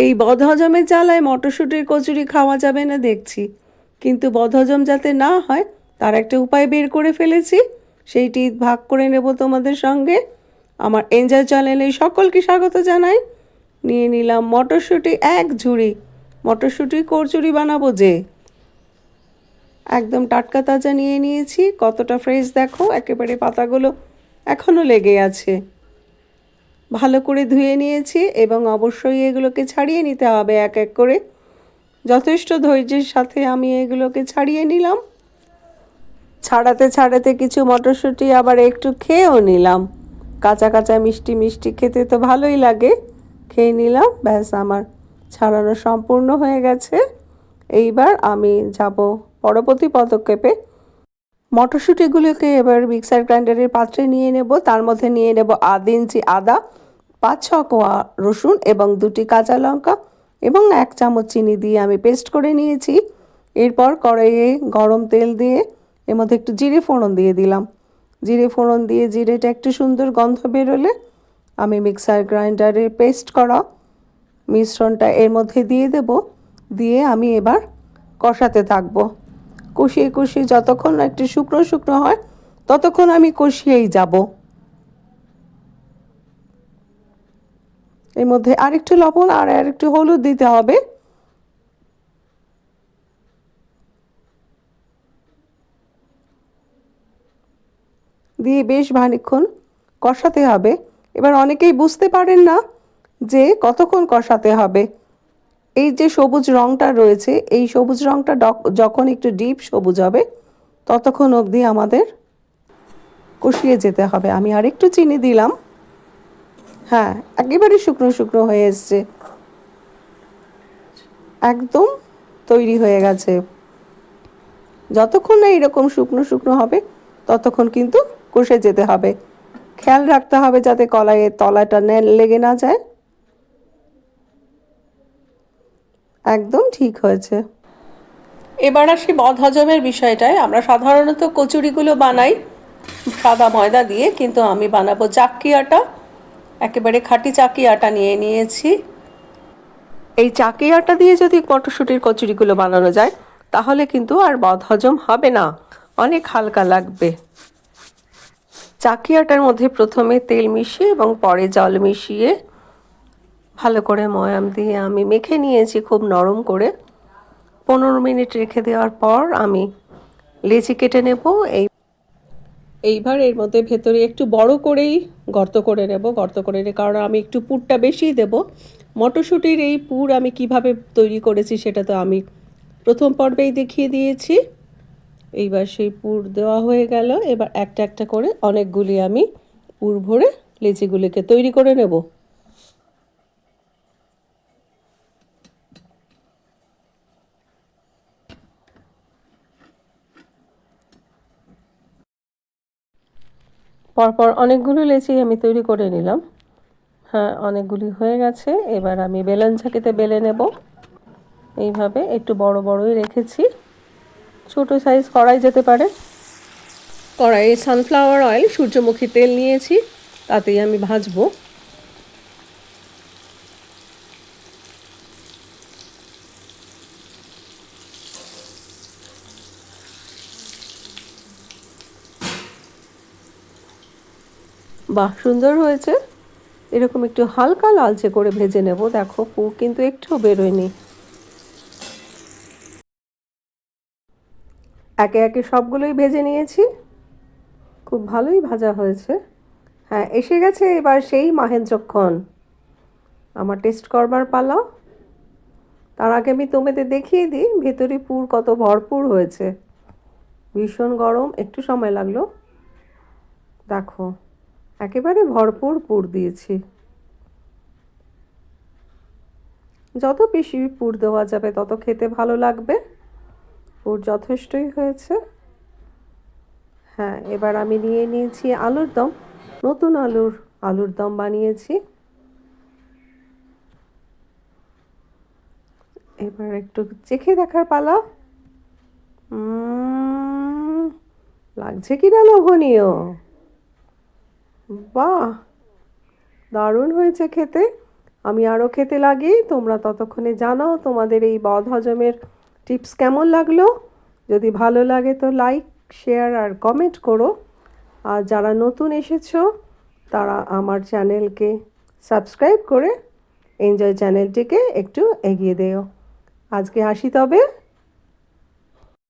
এই বদহজমের জ্বালায় মটরশুঁটির কচুরি খাওয়া যাবে না দেখছি, কিন্তু বদহজম যাতে না হয় তার একটা উপায় বের করে ফেলেছি, সেইটি ভাগ করে নেব তোমাদের সঙ্গে। আমার এনজয় চ্যানেলে সকলকে স্বাগত জানাই। নিয়ে নিলাম মটরশুঁটি এক ঝুড়ি। মটরশুঁটি কচুরি বানাবো যে, একদম টাটকা তাজা নিয়ে নিয়েছি। কতটা ফ্রেশ দেখো, একেবারে পাতাগুলো এখনও লেগে আছে। ভালো করে ধুয়ে নিয়েছি এবং অবশ্যই এগুলোকে ছাড়িয়ে নিতে হবে এক এক করে। যথেষ্ট ধৈর্যের সাথে আমি এগুলোকে ছাড়িয়ে নিলাম। ছাড়াতে ছাড়াতে কিছু মটরশুঁটি আবার একটু খেয়েও নিলাম। কাঁচা কাঁচা মিষ্টি মিষ্টি খেতে তো ভালোই লাগে। খেয়ে নিলাম, ব্যাস আমার ছাড়ানো সম্পূর্ণ হয়ে গেছে। এইবার আমি যাব পরবর্তী পদক্ষেপে। মটরশুঁটিগুলোকে এবার মিক্সার গ্রাইন্ডারের পাত্রে নিয়ে নেব। তার মধ্যে নিয়ে নেব 1/2 ইঞ্চি আদা, 5-6 কোয়া রসুন এবং 2টি কাঁচা লঙ্কা এবং 1 চামচ চিনি দিয়ে আমি পেস্ট করে নিয়েছি। এরপর কড়াইয়ে গরম তেল দিয়ে এর মধ্যে একটু জিরে ফোড়ন দিয়ে দিলাম। জিরে ফোড়ন দিয়ে জিরেটা একটু সুন্দর গন্ধ বেরোলে আমি মিক্সার গ্রাইন্ডারে পেস্ট করা মিশ্রণটা এর মধ্যে দিয়ে দেব। দিয়ে আমি এবার কষাতে থাকবো। কষিয়ে কষিয়ে যতক্ষণ একটু শুকনো শুকনো হয় ততক্ষণ আমি কষিয়েই যাব। এর মধ্যে আরেকটু লবণ আর আরেকটু হলুদ দিতে হবে। দিয়ে বেশ খানিকক্ষণ কষাতে হবে। এবার অনেকেই বুঝতে পারেন না যে কতক্ষণ কষাতে হবে। এই যে সবুজ রঙটা রয়েছে, এই সবুজ রঙটা যখন একটু ডিপ সবুজ হবে ততক্ষণ অবধি আমাদের কষিয়ে যেতে হবে। আমি আরেকটু চিনি দিলাম। হ্যাঁ, একেবারে শুকনো শুকনো হয়ে এসছে, একদম তৈরি হয়ে গেছে। যতক্ষণ না এরকম শুকনো শুকনো হবে ততক্ষণ কিন্তু কষে যেতে হবে। খেয়াল রাখতে হবে যাতে কলাইয়ের তলাটা লেগে না যায়। একদম ঠিক হয়েছে। এবার আসি বদহজমের বিষয়টায়। আমরা সাধারণত কচুরিগুলো বানাই সাদা ময়দা দিয়ে, কিন্তু আমি বানাবো চাক্কি আটা। একেবারে খাঁটি চাক্কি আটা নিয়ে নিয়েছি। এই চাক্কি আটা দিয়ে যদি মটরশুঁটির কচুরিগুলো বানানো যায় তাহলে কিন্তু আর বদহজম হবে না, অনেক হালকা লাগবে। চাক্কি আটার মধ্যে প্রথমে তেল মিশিয়ে এবং পরে জল মিশিয়ে ভালো করে ময়াম দিয়ে আমি মেখে নিয়েছি খুব নরম করে। 15 মিনিট রেখে দেওয়ার পর আমি লেচি কেটে নেব। এইবার এর মধ্যে ভেতরে একটু বড় করেই গর্ত করে নেব। গর্ত করে নিয়ে, কারণ আমি একটু পুরটা বেশিই দেব। মটরশুঁটির এই পুর আমি কিভাবে তৈরি করেছি সেটা তো আমি প্রথম পর্বেই দেখিয়ে দিয়েছি। এইবার সেই পুর দেওয়া হয়ে গেল। এবার একটা একটা করে অনেকগুলি আমি পুর ভরে লেচিগুলিকে তৈরি করে নেব। পরপর অনেকগুলো লেচি আমি তৈরি করে নিলাম। হ্যাঁ, অনেকগুলি হয়ে গেছে। এবার আমি বেলন ঝাঁকিতে বেলে নেব। এইভাবে একটু বড় বড়ই রেখেছি, ছোট সাইজ করাই যেতে পারে। কড়াইয়ে সানফ্লাওয়ার অয়েল, সূর্যমুখী তেল নিয়েছি, তাতেই আমি ভাজবো। বাহ, সুন্দর হয়েছে। এরকম একটু হালকা লালচে করে ভেজে নেব। দেখো, পুর কিন্তু একটুও বেরোয়নি। একে একে সবগুলোই ভেজে নিয়েছি, খুব ভালোই ভাজা হয়েছে। হ্যাঁ, এসে গেছে এবার সেই মাহেন্দ্রক্ষণ, আমার টেস্ট করবার পালা। তার আগে আমি তোমাদের দেখিয়ে দিই ভেতরে পুর কত ভরপুর হয়েছে। ভীষণ গরম, একটু সময় লাগলো। দেখো, একেবারে ভরপুর পুর দিয়েছি। যত বেশি পুর দেওয়া যাবে তত খেতে ভালো লাগবে। পুর যথেষ্টই হয়েছে। হ্যাঁ, এবার আমি নিয়ে নিয়েছি আলুর দম। নতুন আলুর দম বানিয়েছি। এবার একটু চেখে দেখার পালা। লাগছে কিনা লোভনীয়। বাহ, দারুণ হয়েছে খেতে। আমি আরও খেতে লাগি। তোমরা ততক্ষণে জানাও তোমাদের এই বদহজমের টিপস কেমন লাগলো। যদি ভালো লাগে তো লাইক, শেয়ার আর কমেন্ট করো। আর যারা নতুন এসেছো তারা আমার চ্যানেলকে সাবস্ক্রাইব করে এনজয় চ্যানেলটিকে একটু এগিয়ে দিও। আজকে আসি তবে।